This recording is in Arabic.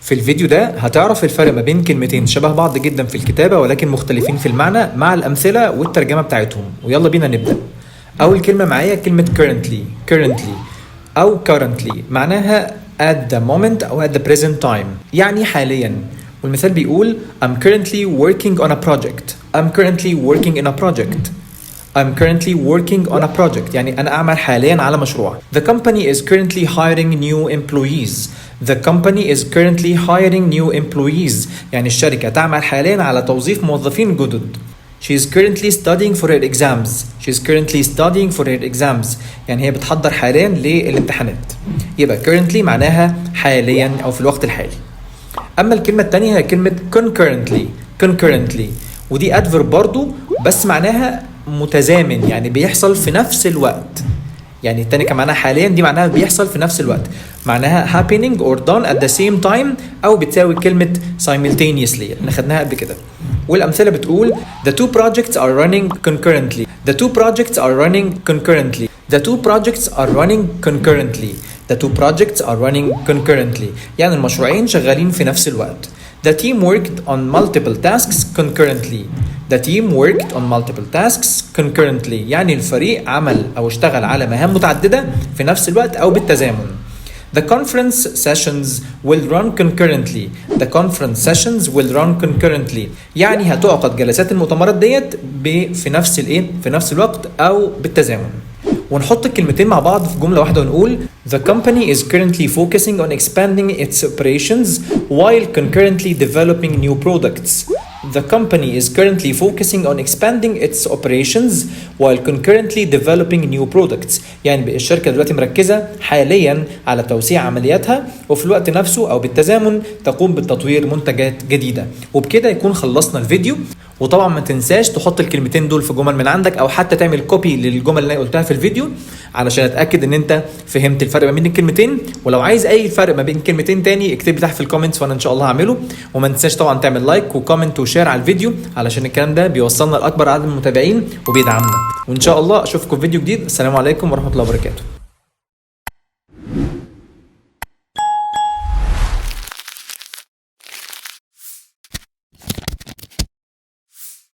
في الفيديو ده هتعرف الفرق ما بين كلمتين شبه بعض جدا في الكتابة ولكن مختلفين في المعنى مع الأمثلة والترجمة بتاعتهم. ويلا بينا نبدأ. أول كلمة معايا كلمة currently أو currently معناها at the moment أو at the present time، يعني حاليا. والمثال بيقول I'm currently working on a project. I'm currently working in a project. I'm currently working on a project، يعني أنا أعمل حاليا على مشروع. The company is currently hiring new employees. The company is currently hiring new employees، يعني الشركة تعمل حاليا على توظيف موظفين جدد. She is currently studying for her exams. She is currently studying for her exams، يعني هي بتحضر حاليا للامتحانات. يبقى currently معناها حاليا أو في الوقت الحالي. أما الكلمة التانية هي كلمة concurrently ودي adverb برضو بس معناها متزامن، يعني بيحصل في نفس الوقت. يعني التاني كان معناها حاليا، دي معناها بيحصل في نفس الوقت، معناها happening or done at the same time أو بتساوي كلمة simultaneously اللي خدناها قبل كده. والأمثلة بتقول the two projects are running concurrently. The two projects are running concurrently. The two projects are running concurrently. The two projects are running concurrently، يعني المشروعين شغالين في نفس الوقت. The team worked on multiple tasks concurrently. The team worked on multiple tasks concurrently، يعني الفريق عمل أو اشتغل على مهام متعددة في نفس الوقت أو بالتزامن. The conference sessions will run concurrently. The conference sessions will run concurrently، يعني هتعقد جلسات المؤتمرات ديت في نفس الوقت أو بالتزامن. ونحط الكلمتين مع بعض في جملة واحدة ونقول The company is currently focusing on expanding its operations while concurrently developing new products. The company is currently focusing on expanding its operations while concurrently developing new products، يعني الشركة دلوقتي مركزة حاليا على توسيع عملياتها وفي الوقت نفسه أو بالتزامن تقوم بتطوير منتجات جديدة. وبكده يكون خلصنا الفيديو. وطبعا ما تنساش تحط الكلمتين دول في جمل من عندك او حتى تعمل كوبي للجمل اللي انا قلتها في الفيديو علشان اتاكد ان انت فهمت الفرق ما بين الكلمتين. ولو عايز اي فرق ما بين كلمتين تاني اكتب لي تحت في الكومنتس وانا ان شاء الله هعمله. وما تنساش طبعا تعمل لايك وكومنت وشير على الفيديو علشان الكلام ده بيوصلنا لاكبر عدد من المتابعين وبيدعمنا. وان شاء الله اشوفكم في فيديو جديد. السلام عليكم ورحمه الله وبركاته.